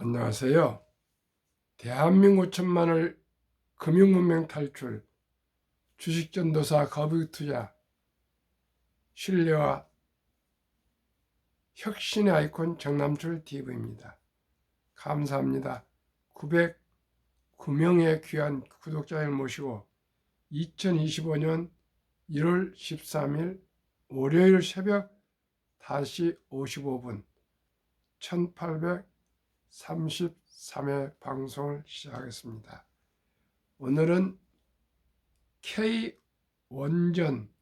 안녕하세요. 대한민국 천만을 금융문명 탈출, 주식전도사 거북투자, 신뢰와 혁신의 아이콘 정남출 TV입니다. 감사합니다. 909명의 귀한 구독자를 모시고 2025년 1월 13일 월요일 새벽 5시 55분 1833회 방송을 시작하겠습니다. 오늘은 K원전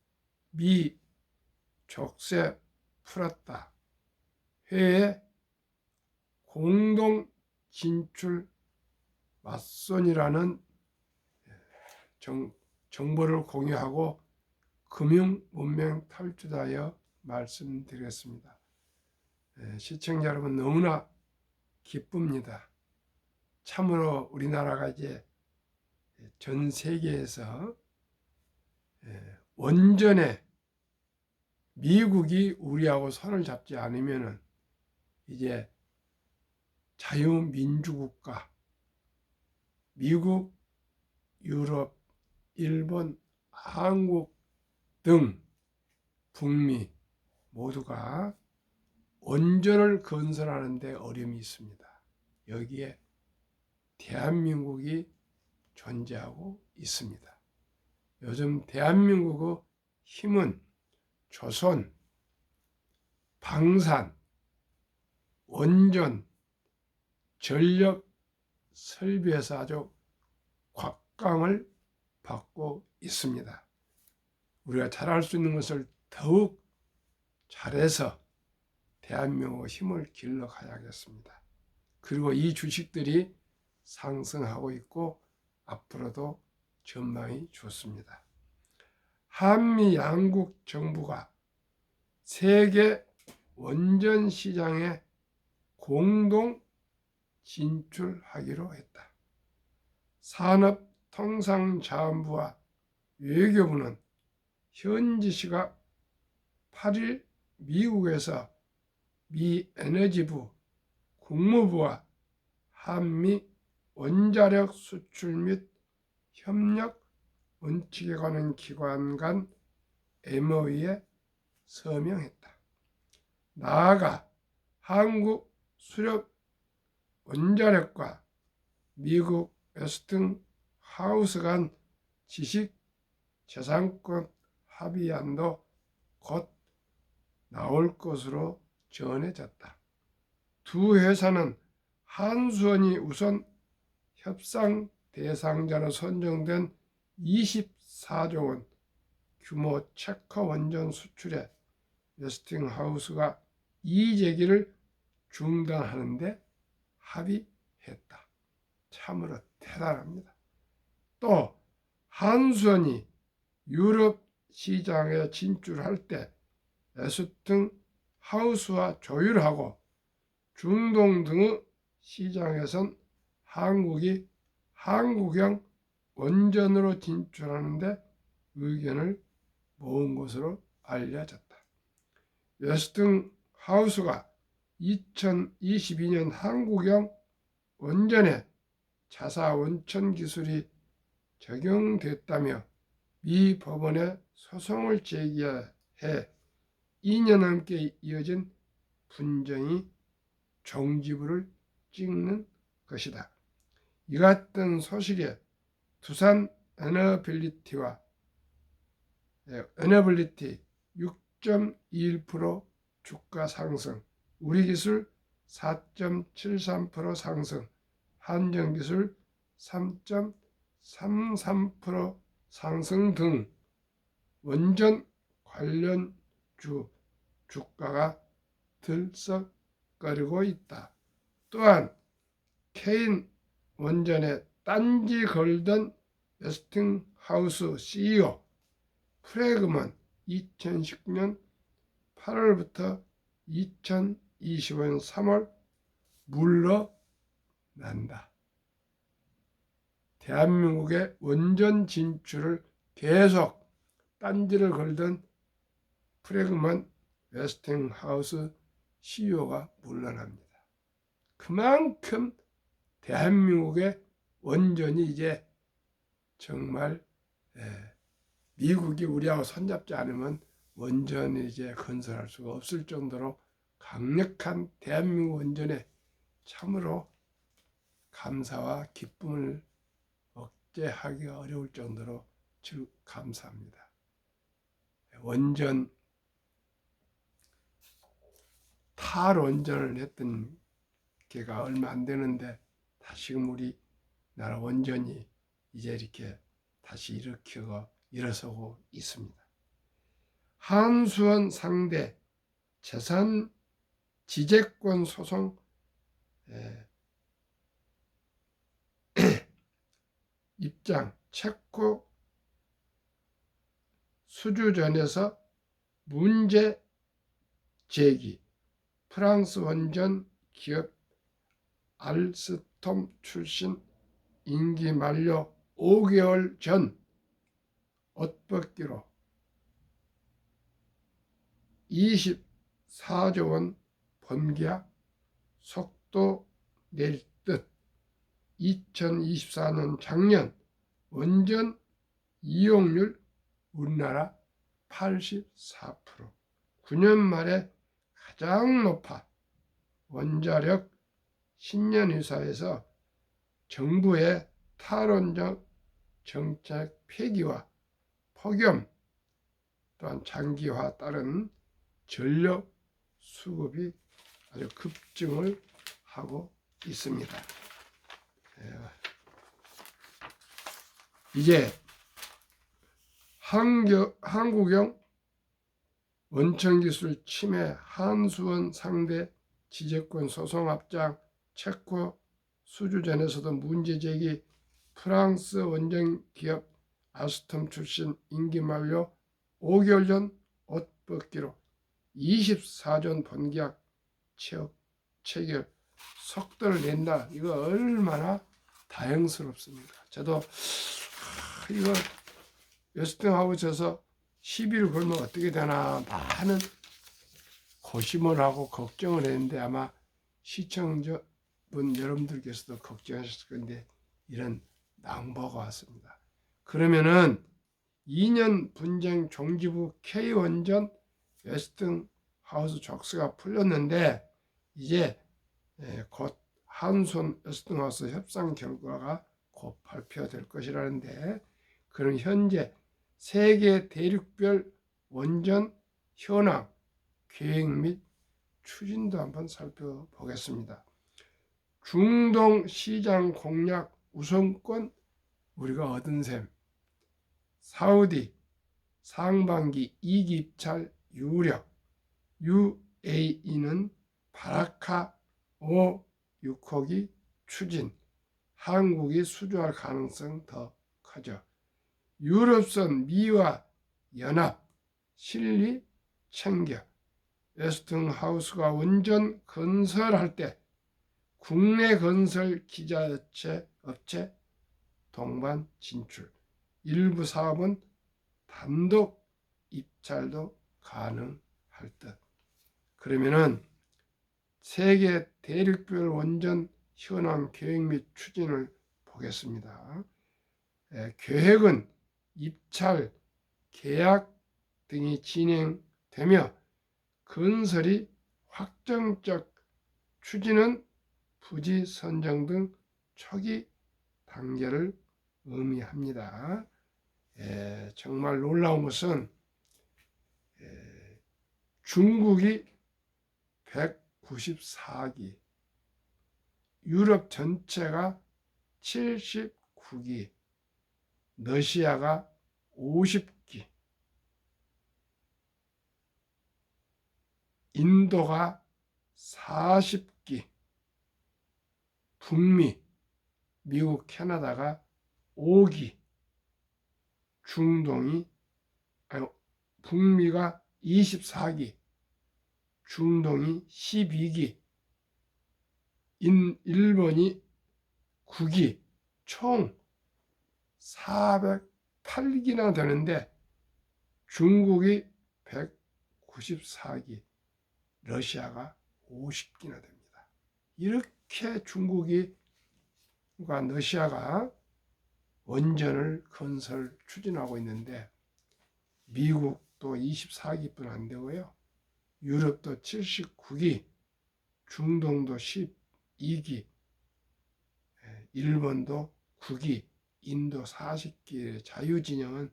미 족쇄 풀었다 회의 공동 진출 맞선이라는 정보를 공유하고 금융 문명 탈출하여 말씀드리겠습니다. 시청자 여러분 너무나 기쁩니다. 참으로 우리나라가 이제 전 세계에서 원전에 미국이 우리하고 손을 잡지 않으면은 이제 자유민주국가, 미국, 유럽, 일본, 한국 등 북미 모두가 원전을 건설하는 데 어려움이 있습니다. 여기에 대한민국이 존재하고 있습니다. 요즘 대한민국의 힘은 조선, 방산, 원전, 전력 설비에서 아주 곽강을 받고 있습니다. 우리가 잘할 수 있는 것을 더욱 잘해서 대한민국의 힘을 길러가야겠습니다. 그리고 이 주식들이 상승하고 있고 앞으로도 전망이 좋습니다. 한미 양국 정부가 세계 원전 시장에 공동 진출하기로 했다. 산업통상자원부와 외교부는 현지 시각 8일 미국에서 미 에너지부, 국무부와 한미 원자력 수출 및 협력 원칙에 관한 기관 간 MOU에 서명했다. 나아가 한국 수력 원자력과 미국 웨스팅하우스 간 지식재산권 합의안도 곧 나올 것으로 전해졌다. 두 회사는 한수원이 우선 협상 대상자로 선정된 24조 원 규모 체커 원전 수출에 웨스팅하우스가 이의제기를 중단하는 데 합의했다. 참으로 대단합니다. 또 한수원이 유럽 시장에 진출할 때 웨스팅하우스와 조율하고 중동 등의 시장에선 한국이 한국형 원전으로 진출하는 데 의견을 모은 것으로 알려졌다. 웨스팅하우스가 2022년 한국형 원전에 자사 원천 기술이 적용됐다며 미 법원에 소송을 제기해 2년 넘게 이어진 분쟁이 종지부를 찍는 것이다. 이 같은 소식에 두산 에너빌리티 6.21% 주가 상승, 우리기술 4.73% 상승, 한전기술 3.33% 상승 등 원전 관련주 주가가 들썩거리고 있다. 또한 케인 원전에 딴지 걸던 웨스팅하우스 CEO 프레그먼 2019년 8월부터 2025년 3월 물러난다. 대한민국의 원전 진출을 계속 딴지를 걸던 프레그먼 웨스팅하우스 CEO가 물러납니다. 그만큼 대한민국의 원전이 이제 정말 미국이 우리하고 손잡지 않으면 원전을 이제 건설할 수가 없을 정도로 강력한 대한민국 원전에 참으로 감사와 기쁨을 억제하기 어려울 정도로 감사합니다. 원전 탈원전을 했던 게가 얼마 안 되는데 다시금 우리나라 원전이 이제 이렇게 다시 일어서고 있습니다. 한수원 상대 재산 지재권 소송 입장 체코 수주전에서 문제 제기 프랑스 원전 기업 알스톰 출신 임기 만료 5개월 전 옷벗기로 24조 원 번계약 속도 낼 듯 2024년 작년 원전 이용률 우리나라 84%, 9년 만에 가장 높아 원자력 신년의사에서 정부의 탈원전 정책 폐기와 폭염 또한 장기화 따른 전력 수급이 아주 급증을 하고 있습니다. 이제 한국형 원천기술 침해 한수원 상대 지재권 소송 합장 체코 수주전에서도 문제 제기 프랑스 원전 기업 알스톰 출신 임기 만료 5개월 전 옷벗기로 24조 번계약 체결 속도를 낸다. 이거 얼마나 다행스럽습니까? 저도 이거 웨스팅하우스에서 시비를 걸면 어떻게 되나 많은 고심을 하고 걱정을 했는데 아마 시청자분 여러분들께서도 걱정하셨을 건데 이런 낭보가 왔습니다. 그러면은 2년 분쟁 종지부 K원전 웨스팅하우스 족수가 풀렸는데 이제 곧 한손 웨스팅하우스 협상 결과가 곧 발표될 것이라는데 그럼 현재 세계 대륙별 원전 현황, 계획 및 추진도 한번 살펴보겠습니다. 중동 시장 공략 우선권 우리가 얻은 셈, 사우디 상반기 2기 입찰 유력, UAE는 바라카 5 6호기 추진, 한국이 수주할 가능성 더 커져. 유럽선 미와 연합 실리 챙겨. 웨스팅하우스가 원전 건설할 때 국내 건설 기자재 업체 동반 진출, 일부 사업은 단독 입찰도 가능할 듯. 그러면은 세계 대륙별 원전 현황 계획 및 추진을 보겠습니다. 계획은 입찰, 계약 등이 진행되며 건설이 확정적 추진은 부지 선정 등 초기 단계를 의미합니다. 정말 놀라운 것은 중국이 194기, 유럽 전체가 79기, 러시아가 50기, 인도가 40기, 북미, 미국, 캐나다가 5기, 북미가 24기, 중동이 12기, 일본이 9기, 총 408기나 되는데 중국이 194기, 러시아가 50기나 됩니다. 이렇게 중국과 러시아가 원전을 건설 추진하고 있는데 미국도 24기뿐 안 되고요. 유럽도 79기, 중동도 12기, 일본도 9기, 인도 40기의 자유진영은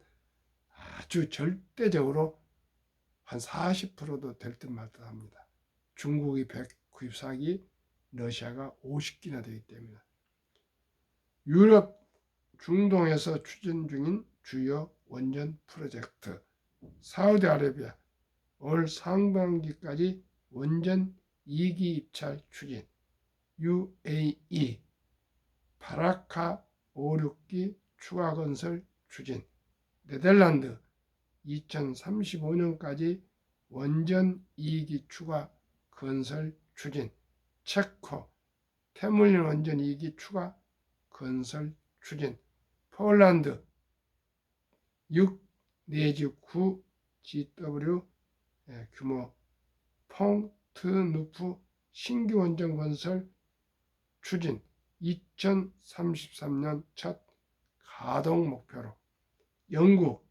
아주 절대적으로 한 40%도 될 듯 말 듯 합니다. 중국이 194기, 러시아가 50기나 되기 때문에. 유럽, 중동에서 추진 중인 주요 원전 프로젝트. 사우디아라비아 올 상반기까지 원전 2기 입찰 추진. UAE 바라카 5, 6기 추가 건설 추진. 네덜란드 2035년까지 원전 2기 추가 건설 추진. 체코 태물린 원전 2기 추가 건설 추진. 폴란드 6 내지 9 GW 규모 퐁트누프 신규 원전 건설 추진. 2033년 첫 가동 목표로. 영국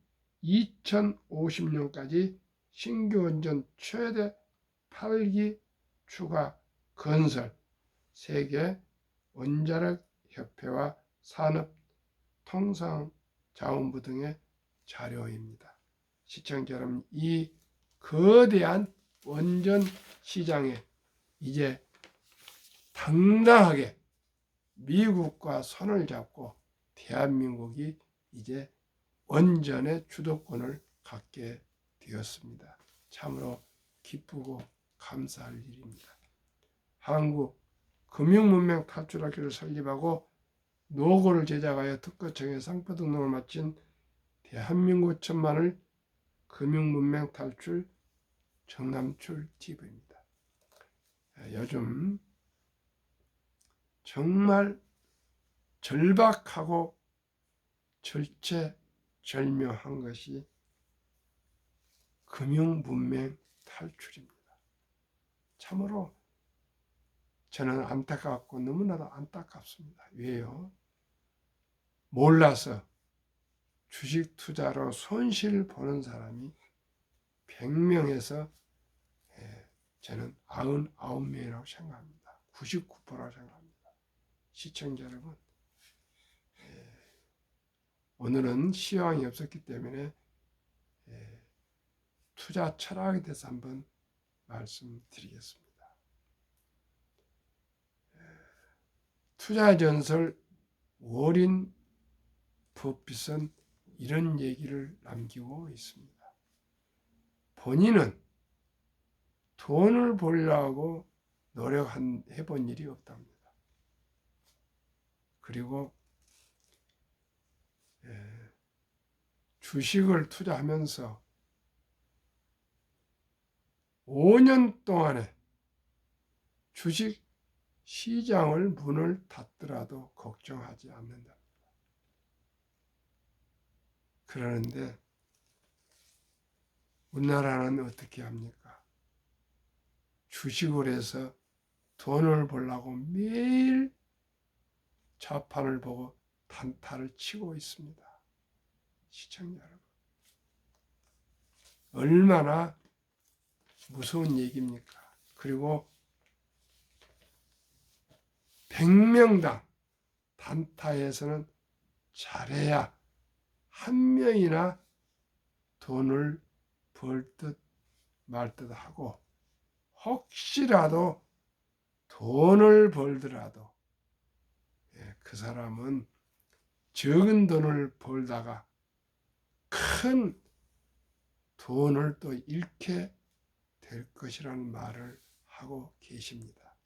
2050년까지 신규 원전 최대 8기 추가 건설. 세계 원자력 협회와 산업통상자원부 등의 자료입니다. 시청자 여러분, 이 거대한 원전 시장에 이제 당당하게 미국과 손을 잡고 대한민국이 이제 원전의 주도권을 갖게 되었습니다. 참으로 기쁘고 감사할 일입니다. 한국 금융문명 탈출학교를 설립하고 노고를 제작하여 특허청에 상표 등록을 마친 대한민국 천만을 금융문명 탈출 정남출 TV입니다. 요즘 정말 절박하고 절체절명한 것이 금융문명 탈출입니다. 참으로 저는 안타깝고 너무나도 안타깝습니다. 왜요? 몰라서 주식 투자로 손실 보는 사람이 100명에서 저는 99명이라고 생각합니다. 99%라고 생각합니다. 시청자 여러분, 오늘은 시황이 없었기 때문에 투자 철학에 대해서 한번 말씀드리겠습니다. 투자전설 워린 버핏은 이런 얘기를 남기고 있습니다. 본인은 돈을 벌려고 노력해본 일이 없답니다. 그리고 주식을 투자하면서 5년 동안에 주식 시장을 문을 닫더라도 걱정하지 않는다. 그러는데 우리나라는 어떻게 합니까? 주식을 해서 돈을 벌려고 매일 자판을 보고 단타를 치고 있습니다. 시청자 여러분, 얼마나 무서운 얘기입니까? 그리고 100명당 단타에서는 잘해야 한 명이나 돈을 벌 듯 말 듯 하고, 혹시라도 돈을 벌더라도 그 사람은 적은 돈을 벌다가 큰 돈을 또 잃게 될 것이라는 말을 하고 계십니다.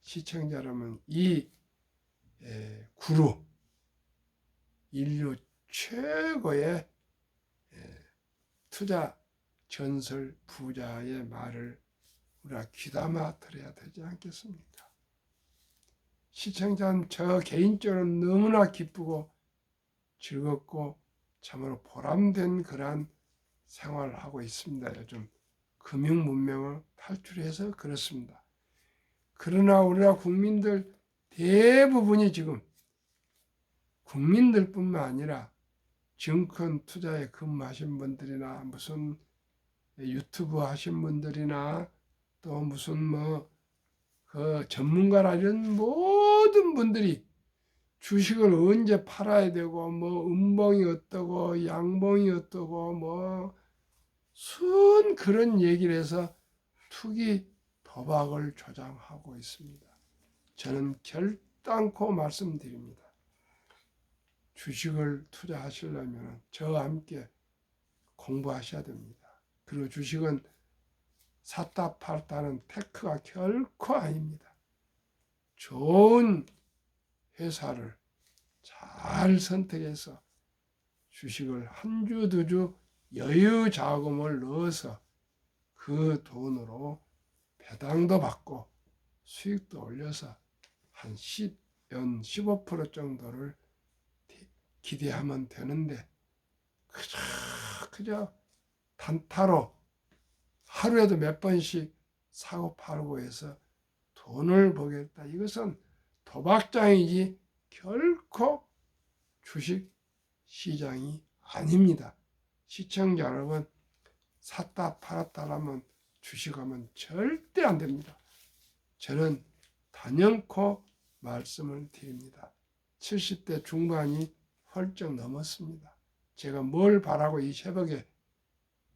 시청자 여러분, 이 구루, 인류 최고의 투자 전설 부자의 말을 우리가 귀담아 들어야 되지 않겠습니까? 시청자는 저 개인적으로 너무나 기쁘고 즐겁고 참으로 보람된 그러한 생활을 하고 있습니다. 요즘 금융문명을 탈출해서 그렇습니다. 그러나 우리나라 국민들 대부분이 지금 국민들뿐만 아니라 증권 투자에 근무하신 분들이나 무슨 유튜브 하신 분들이나 또 무슨 그 전문가라 이런 모든 분들이 주식을 언제 팔아야 되고 뭐 음봉이 어떠고 양봉이 어떠고 순 그런 얘기를 해서 투기 도박을 조장하고 있습니다. 저는 결단코 말씀드립니다. 주식을 투자하시려면 저와 함께 공부하셔야 됩니다. 그리고 주식은 샀다 팔다는 테크가 결코 아닙니다. 좋은 회사를 잘 선택해서 주식을 한 주, 두 주 여유 자금을 넣어서 그 돈으로 배당도 받고 수익도 올려서 한 연 15% 정도를 기대하면 되는데 그저 단타로 하루에도 몇 번씩 사고 팔고 해서 돈을 벌겠다. 이것은 도박장이지 결코 주식 시장이 아닙니다. 시청자 여러분, 샀다 팔았다라면 주식하면 절대 안 됩니다. 저는 단연코 말씀을 드립니다. 70대 중반이 훌쩍 넘었습니다. 제가 뭘 바라고 이 새벽에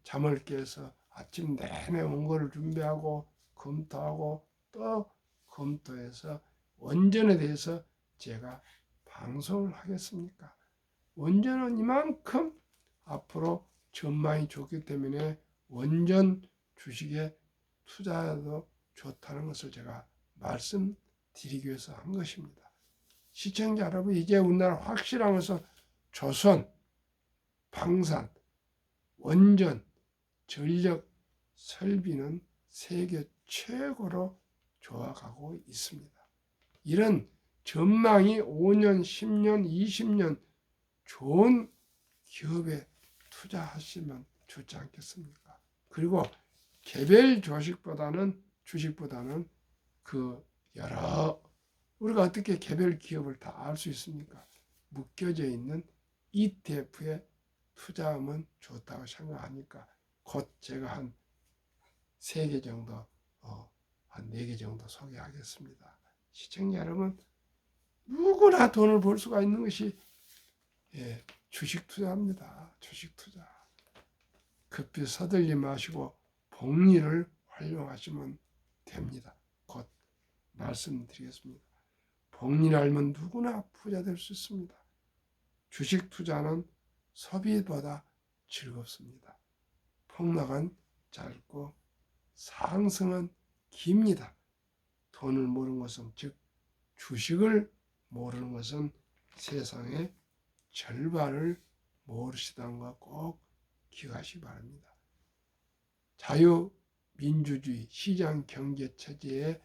잠을 깨서 아침 내내 원고를 준비하고 검토하고 또 검토해서 원전에 대해서 제가 방송을 하겠습니까? 원전은 이만큼 앞으로 전망이 좋기 때문에 원전 주식에 투자해도 좋다는 것을 제가 말씀드리기 위해서 한 것입니다. 시청자 여러분, 이제 우리나라 확실한 것은 조선, 방산, 원전, 전력 설비는 세계 최고로 좋아가고 있습니다. 이런 전망이 5년, 10년, 20년 좋은 기업에 투자하시면 좋지 않겠습니까? 그리고 개별 주식보다는 그 여러 우리가 어떻게 개별 기업을 다 알 수 있습니까? 묶여져 있는 ETF에 투자하면 좋다고 생각하니까 곧 제가 한 3개 정도, 한 4개 정도 소개하겠습니다. 시청자 여러분, 누구나 돈을 벌 수가 있는 것이 주식 투자입니다. 주식 투자. 급히 서둘리 마시고 복리를 활용하시면 됩니다. 곧 말씀드리겠습니다. 복리를 알면 누구나 부자 될 수 있습니다. 주식 투자는 소비보다 즐겁습니다. 폭락은 짧고 상승은 깁니다. 돈을 모르는 것은, 즉 주식을 모르는 것은 세상의 절반을 모르시다는 거 꼭 기억하시기 바랍니다. 자유민주주의 시장 경제 체제의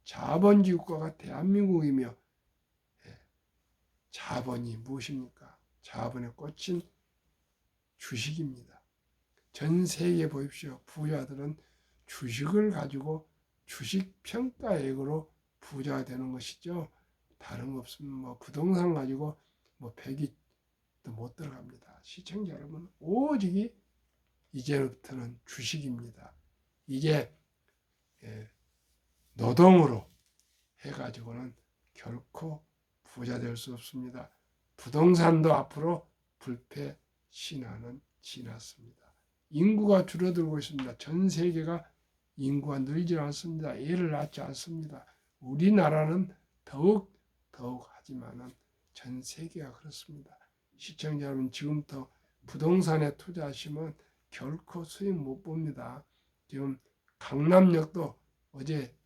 자본주의 국가가 대한민국이며, 자본이 무엇입니까? 자본의 꽃은 주식입니다. 전 세계에 보십시오. 부자들은 주식을 가지고 주식 평가액으로 부자가 되는 것이죠. 다른 거 없으면 부동산 가지고 100이 못 들어갑니다. 시청자 여러분, 오직 이제부터는 주식입니다. 이게 노동으로 해가지고는 결코 부자 될 수 없습니다. 부동산도 앞으로 불패 신화는 지났습니다. 인구가 줄어들고 있습니다. 전 세계가 인구가 늘지 않습니다. 애를 낳지 않습니다. 우리나라는 더욱 하지만은 전 세계가 그렇습니다. 시청자 여러분, 지금부터 부동산에 투자하시면 결코 수익 못 봅니다. 지금 강남역도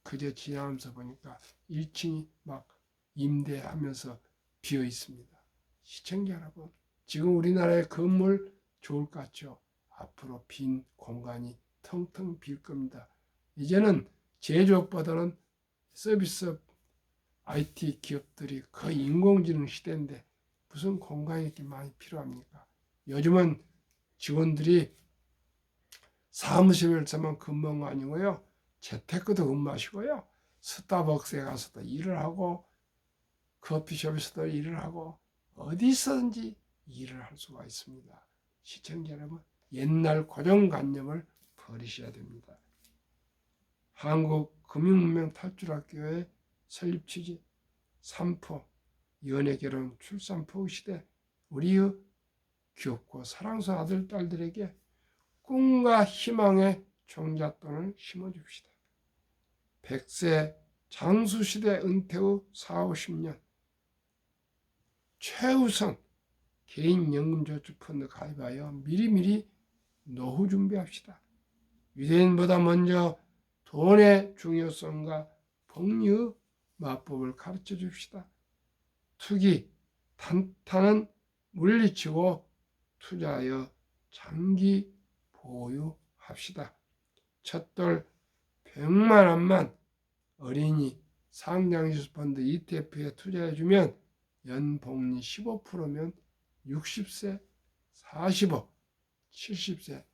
그제 지나면서 보니까 1층이 막 임대하면서 비어 있습니다. 시청자 여러분, 지금 우리나라의 건물 좋을 것 같죠? 앞으로 빈 공간이 텅텅 빌 겁니다. 이제는 제조업보다는 서비스 IT 기업들이 거의 인공지능 시대인데 무슨 공간이 이렇게 많이 필요합니까? 요즘은 직원들이 사무실에서만 근무한 거 아니고요. 재테크도 근무하시고요. 스타벅스에 가서도 일을 하고 커피숍에서도 일을 하고 어디서든지 일을 할 수가 있습니다. 시청자 여러분, 옛날 고정관념을 버리셔야 됩니다. 한국금융문명탈출학교의 설립 취지 3포 연애 결혼 출산 포 시대 우리의 귀엽고 사랑스러운 아들 딸들에게 꿈과 희망의 종잣돈을 심어줍시다. 100세 장수시대 은퇴 후 4, 50년 최우선 개인연금저축펀드 가입하여 미리미리 노후 준비합시다. 유대인보다 먼저 돈의 중요성과 복리의 마법을 가르쳐 줍시다. 투기, 단타는 물리치고 투자하여 장기 보유합시다. 첫돌 100만 원만 어린이 상장지수펀드 ETF에 투자해주면 연복리 15%면 60세 40억, 70세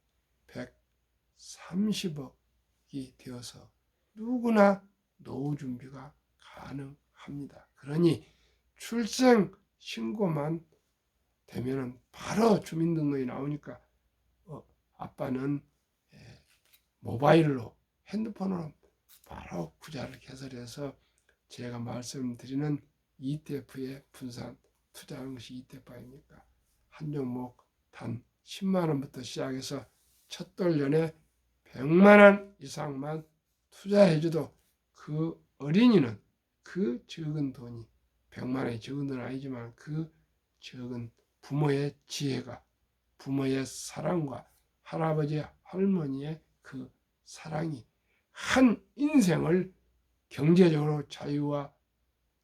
130억이 되어서 누구나 노후 준비가 가능합니다. 그러니 출생 신고만 되면은 바로 주민등록이 나오니까 아빠는 모바일로 핸드폰으로 바로 구자를 개설해서 제가 말씀드리는 ETF에 분산 투자하는 것이 ETF 아닙니까? 한 종목 단 10만 원부터 시작해서 첫돌 연에 100만 원 이상만 투자해줘도 그 어린이는 그 적은 돈이 100만 원이 적은 돈은 아니지만 그 적은 부모의 지혜가 부모의 사랑과 할아버지 할머니의 그 사랑이 한 인생을 경제적으로 자유와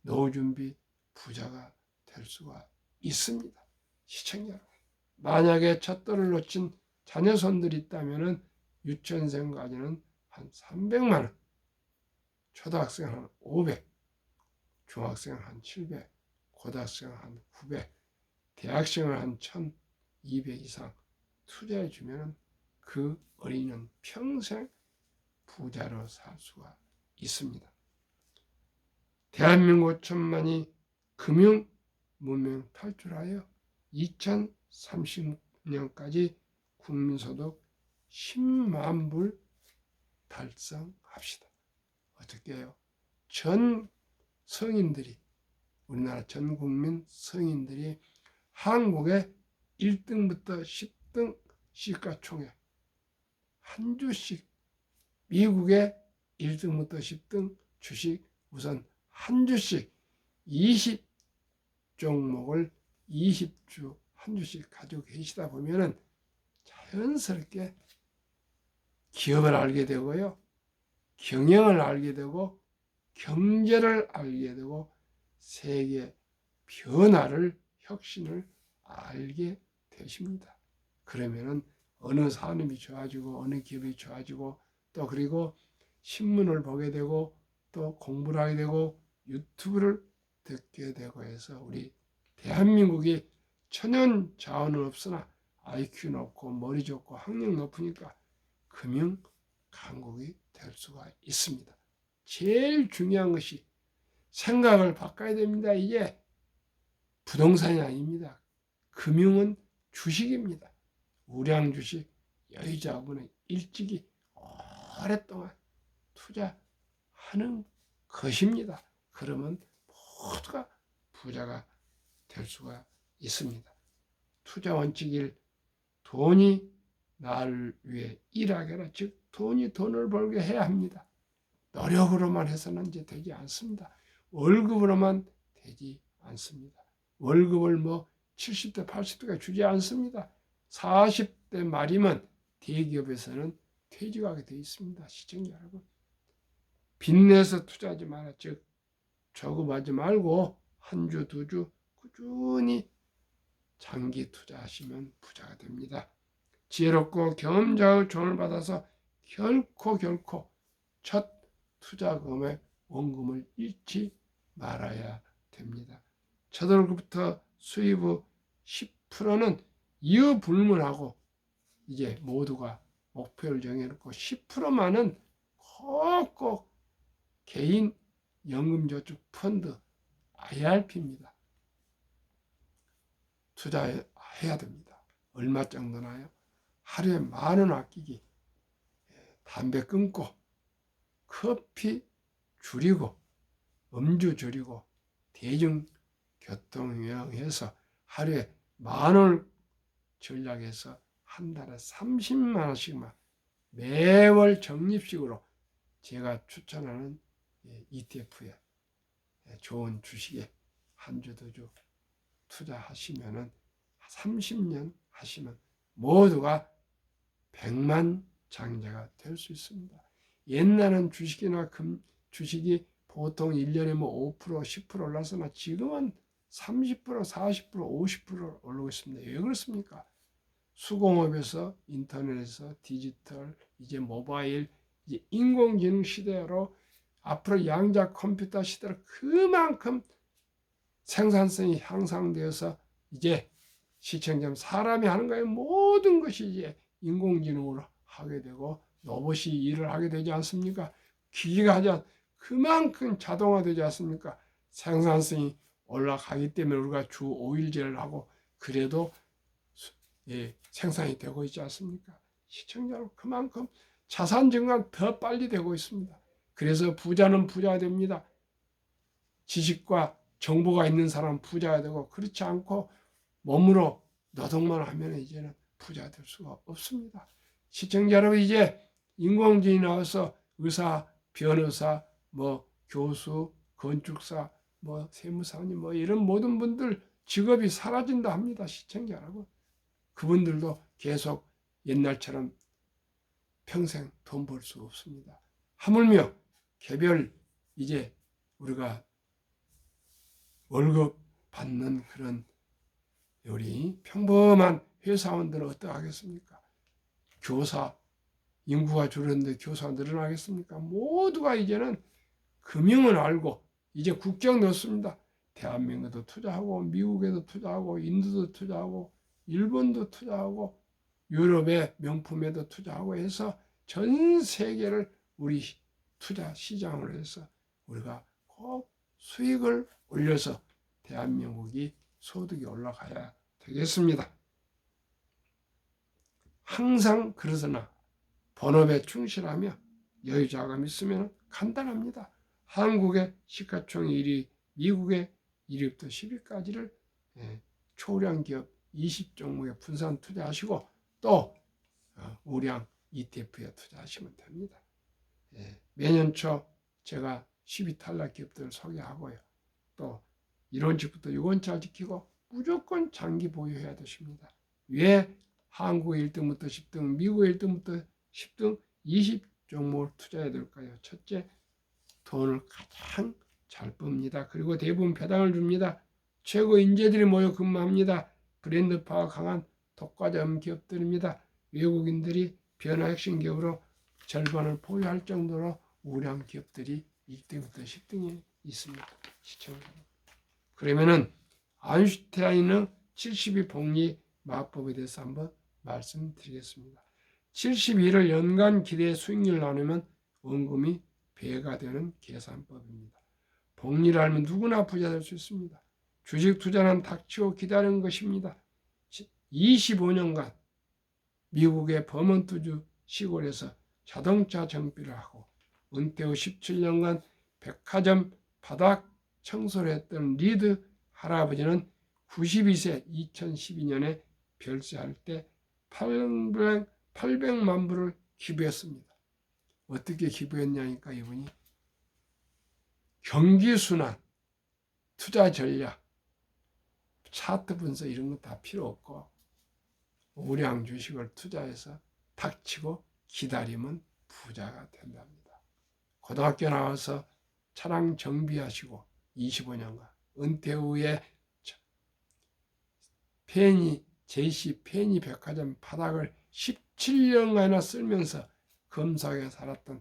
노후 준비 부자가 될 수가 있습니다. 시청자 여러분, 만약에 첫돌을 놓친 자녀손들이 있다면 유치원생까지는 한 300만 원, 초등학생 한 500, 중학생 한 700, 고등학생 한 900, 대학생을 한 1200 이상 투자해 주면 그 어린이는 평생 부자로 살 수가 있습니다. 대한민국 천만이 금융 문명 탈출하여 2030년까지 국민소득 10만 불 달성합시다. 어떻게 해요? 전 성인들이 우리나라 전 국민 성인들이 한국의 1등부터 10등 시가총액 한 주씩 미국의 1등부터 10등 주식 우선 한 주씩 20종목을 20주 한 주씩 가지고 계시다 보면은 자연스럽게 기업을 알게 되고요. 경영을 알게 되고 경제를 알게 되고 세계 변화를 혁신을 알게 되십니다. 그러면은 어느 산업이 좋아지고 어느 기업이 좋아지고 또 그리고 신문을 보게 되고 또 공부를 하게 되고 유튜브를 듣게 되고 해서 우리 대한민국이 천연 자원은 없으나 IQ 높고 머리 좋고 학력 높으니까 금융 강국이 될 수가 있습니다. 제일 중요한 것이 생각을 바꿔야 됩니다. 이게 부동산이 아닙니다. 금융은 주식입니다. 우량 주식, 여유자금은 일찍이 오랫동안 투자하는 것입니다. 그러면 모두가 부자가 될 수가 있습니다. 투자 원칙 1, 돈이 나를 위해 일하게 하라. 즉 돈이 돈을 벌게 해야 합니다. 노력으로만 해서는 이제 되지 않습니다. 월급으로만 되지 않습니다. 월급을 70대 80대가 주지 않습니다. 40대 말이면 대기업에서는 퇴직하게 되어 있습니다. 시청자 여러분, 빚내서 투자하지 마라. 즉 저금하지 말고 한 주, 두 주 꾸준히 장기 투자하시면 부자가 됩니다. 지혜롭고 경험자의 조언을 받아서 결코 첫 투자금의 원금을 잃지 말아야 됩니다. 첫 월급부터 수입의 10%는 이유 불문하고 이제 모두가 목표를 정해놓고 10%만은 꼭꼭 개인 연금저축 펀드 IRP입니다. 투자해야 됩니다. 얼마 정도나요? 하루에 10,000원 아끼기, 담배 끊고, 커피 줄이고, 음주 줄이고, 대중교통 이용해서 하루에 10,000원을 전략해서 한 달에 30만 원씩만 매월 적립식으로 제가 추천하는 ETF에 좋은 주식에 한 주 두 주 투자하시면은 30년 하시면 모두가 100만 장자가 될 수 있습니다. 옛날은 주식이나 주식이 보통 1년에 뭐 5%, 10% 올랐으나 지금은 30%, 40%, 50% 오르고 있습니다. 왜 그렇습니까? 수공업에서 인터넷에서 디지털, 이제 모바일, 이제 인공지능 시대로 앞으로 양자 컴퓨터 시대로 그만큼 생산성이 향상되어서 이제 시청자는 사람이 하는 거에 모든 것이 이제 인공지능으로 하게 되고 로봇이 일을 하게 되지 않습니까? 기계가 하지 그만큼 자동화되지 않습니까? 생산성이 올라가기 때문에 우리가 주 5일제를 하고 그래도 생산이 되고 있지 않습니까? 시청자는 그만큼 자산 증가가 더 빨리 되고 있습니다. 그래서 부자는 부자가 됩니다. 지식과 정보가 있는 사람은 부자가 되고 그렇지 않고 몸으로 노동만 하면 이제는 부자가 될 수가 없습니다. 시청자 여러분, 이제 인공지능이 나와서 의사, 변호사, 뭐 교수, 건축사, 뭐 세무사님 뭐 이런 모든 분들 직업이 사라진다 합니다. 시청자 여러분, 그분들도 계속 옛날처럼 평생 돈 벌 수 없습니다. 하물며 개별 이제 우리가 월급 받는 그런 우리 평범한 회사원들은 어떠하겠습니까? 교사, 인구가 줄었는데 교사가 늘어나겠습니까? 모두가 이제는 금융을 알고 이제 국경 넣습니다. 대한민국도 투자하고 미국에도 투자하고 인도도 투자하고 일본도 투자하고 유럽의 명품에도 투자하고 해서 전 세계를 우리 투자 시장으로 해서 우리가 꼭 수익을 올려서 대한민국이 소득이 올라가야 되겠습니다. 항상 그러나 본업에 충실하며 여유자금 있으면 간단합니다. 한국의 시가총 1위, 미국의 1위부터 10위까지를 초량 기업 20종목에 분산 투자하시고 또 우량 ETF에 투자하시면 됩니다. 매년 초 제가 10위 탈락 기업들을 소개하고요. 또 1원칙부터 6원차 지키고 무조건 장기 보유해야 되십니다. 왜 한국 1등부터 10등, 미국 1등부터 10등 20종목을 투자해야 될까요? 첫째, 돈을 가장 잘 뿝니다. 그리고 대부분 배당을 줍니다. 최고 인재들이 모여 근무합니다. 브랜드 파워 강한 독과점 기업들입니다. 외국인들이 변화 핵심 기업으로 절반을 보유할 정도로 우량 기업들이 1등부터 10등에 있습니다. 시청자. 그러면은 아인슈타인의 72 복리 마법에 대해서 한번 말씀드리겠습니다. 72를 연간 기대 수익률 나누면 원금이 배가 되는 계산법입니다. 복리를 알면 누구나 부자 될 수 있습니다. 주식 투자는 닥치고 기다리는 것입니다. 25년간 미국의 버몬트주 시골에서 자동차 정비를 하고 은퇴 후 17년간 백화점 바닥 청소를 했던 리드 할아버지는 92세 2012년에 별세할 때 800만 불을 기부했습니다. 어떻게 기부했냐니까 이분이 경기순환, 투자 전략, 차트 분석 이런 거 다 필요 없고 우량 주식을 투자해서 닥치고 기다리면 부자가 된답니다. 고등학교 나와서 차량 정비하시고 25년간 은퇴 후에 JC 페니 백화점 바닥을 17년간이나 쓸면서 검소하게 살았던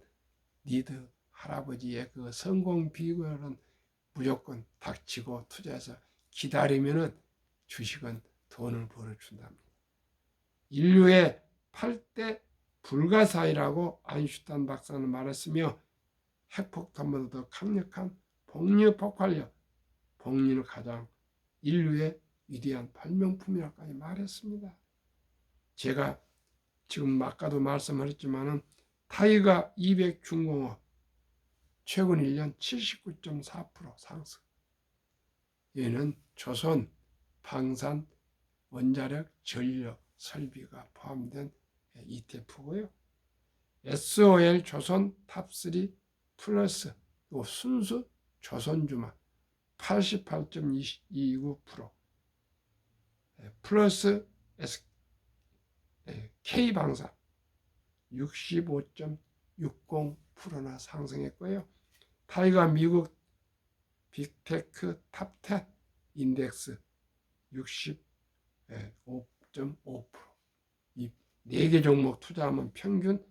리드 할아버지의 그 성공 비결은 무조건 닥치고 투자해서 기다리면은 주식은 돈을 벌어준답니다. 인류의 8대 불가사의라고 아인슈타인 박사는 말했으며 핵폭탄보다 더 강력한 복리의 폭발력, 복리는 가장 인류의 위대한 발명품이라고까지 말했습니다. 제가 지금 아까도 말씀하셨지만은 타이가 200 중공업 최근 1년 79.4% 상승. 얘는 조선 방산 원자력 전력 설비가 포함된 ETF고요. SOL 조선 탑3 플러스 순수 조선주만 88.29% 플러스 K방산 65.60%나 상승했고요. 타이가 미국 빅테크 탑10 인덱스 65.5%. 이 4개 종목 투자하면 평균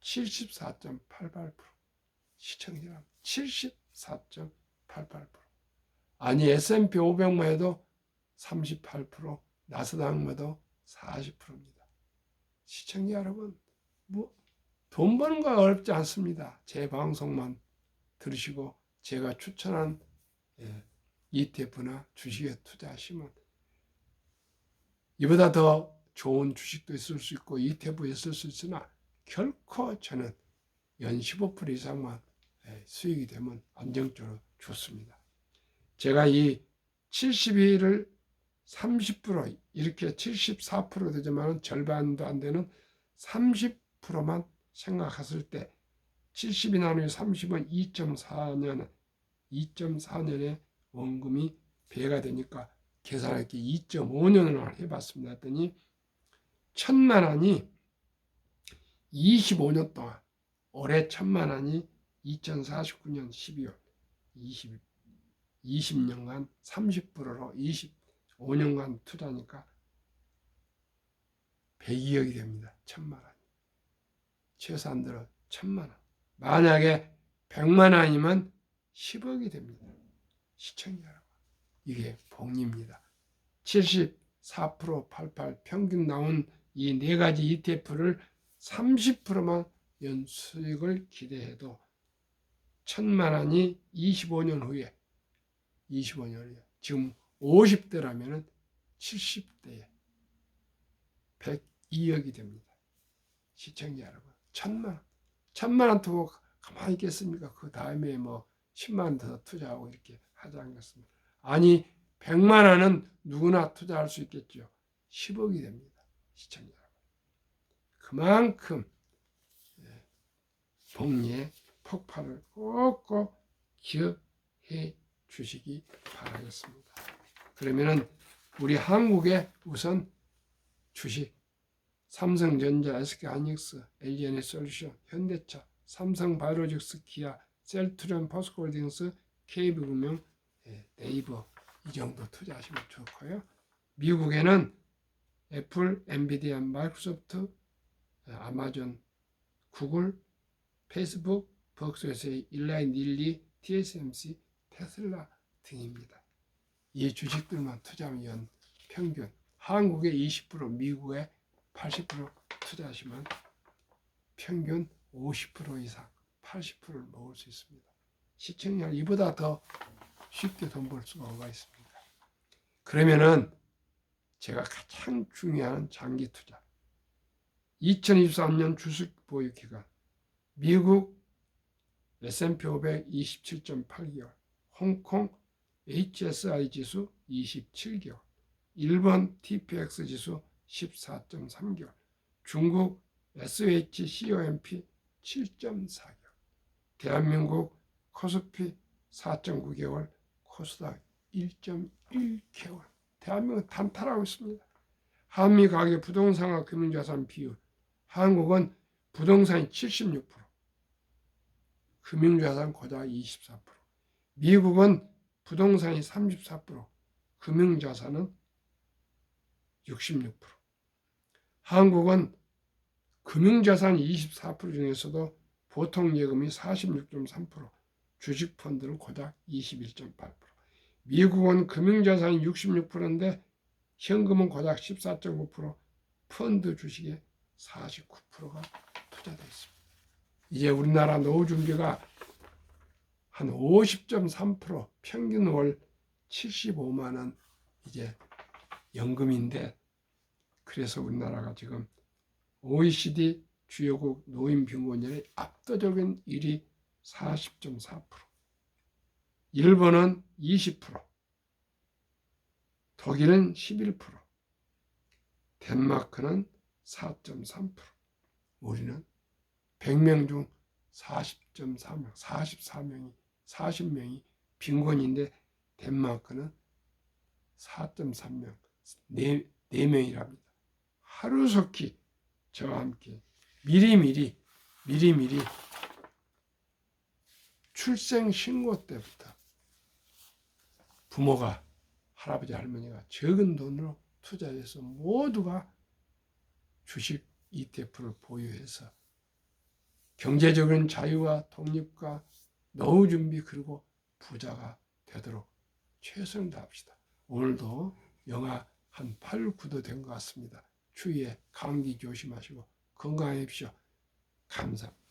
74.88%. 시청자 74.88%. 아니 S&P 500만 해도 38%, 나스닥만 해도 40%입니다. 시청자 여러분, 돈 버는 거 어렵지 않습니다. 제 방송만 들으시고 제가 추천한 ETF나 주식에 투자하시면 이보다 더 좋은 주식도 있을 수 있고 ETF 있을 수 있으나 결코 저는 연 15% 이상만 수익이 되면 안정적으로 좋습니다. 제가 이 72를 30% 이렇게 74% 되지만 절반도 안 되는 30%만 생각했을 때 70이 나누기 30은 2.4년에 원금이 배가 되니까 계산할게 2.5년을 해봤습니다. 했더니 1,000만 원이 25년 동안 올해 1,000만 원이 2049년 12월 20년간 30%로 25년간 투자니까 102억이 됩니다. 1,000만 원. 최소한 들어 1,000만 원. 만약에 100만 원이면 10억이 됩니다. 시청자 여러분. 이게 복리입니다. 74%, 88 평균 나온 이 네 가지 ETF를 30%만 연수익을 기대해도 1,000만 원이 25년 후에 지금 50대라면 70대에 102억이 됩니다. 시청자 여러분, 1,000만 원 두고 가만히 있겠습니까? 그 다음에 뭐 10만 원 더 투자하고 이렇게 하지 않겠습니까? 아니 100만 원은 누구나 투자할 수 있겠죠. 10억이 됩니다. 시청자 여러분. 그만큼 복리의 폭발을 꼭꼭 기억해 주시기 바라겠습니다. 그러면은 우리 한국의 우선 주식 삼성전자, SK하이닉스, LG에너지솔루션, 현대차, 삼성바이오로직스, 기아, 셀트리온, 포스코홀딩스, KB금융, 네이버 이 정도 투자하시면 좋고요. 미국에는 애플, 엔비디아, 마이크로소프트, 아마존, 구글, 페이스북, 버크셔, 일라인, 닐리, TSMC, 테슬라 등입니다. 이 주식들만 투자하면 연 평균 한국의 20%, 미국의 80% 투자하시면 평균 50% 이상 80%를 먹을 수 있습니다. 시청자 이보다 더 쉽게 돈 벌 수가 뭐가 있습니까? 그러면은 제가 가장 중요한 장기 투자 2023년 주식 보유 기간 미국 S&P 500 27.8개월 홍콩 HSI 지수 27개월 일본 TPX 지수 14.3개월 중국 SHCOMP 7.4개월 대한민국 코스피 4.9개월 코스닥 1.1개월 대한민국은 탄탄하고 있습니다. 한미 가계 부동산과 금융자산 비율 한국은 부동산이 76% 금융자산 고작 24% 미국은 부동산이 34% 금융자산은 66% 한국은 금융자산 24% 중에서도 보통예금이 46.3% 주식펀드는 고작 21.8% 미국은 금융자산이 66%인데 현금은 고작 14.9% 펀드 주식에 49%가 투자되어 있습니다. 이제 우리나라 노후 준비가 한 50.3% 평균 월 75만 원 이제 연금인데, 그래서 우리나라가 지금 OECD 주요국 노인 빈곤율의 압도적인 1위 40.4%, 일본은 20%, 독일은 11%, 덴마크는 4.3%, 우리는 100명 중 40.4명, 40명이 빈곤인데 덴마크는 4.3명, 4명이랍니다. 하루속히 저와 함께 미리미리 출생 신고 때부터 부모가, 할아버지 할머니가 적은 돈으로 투자해서 모두가 주식 ETF를 보유해서 경제적인 자유와 독립과 노후 준비, 그리고 부자가 되도록 최선을 다합시다. 오늘도 영하 한 8, 9도 된 것 같습니다. 추위에 감기 조심하시고 건강하십시오. 감사합니다.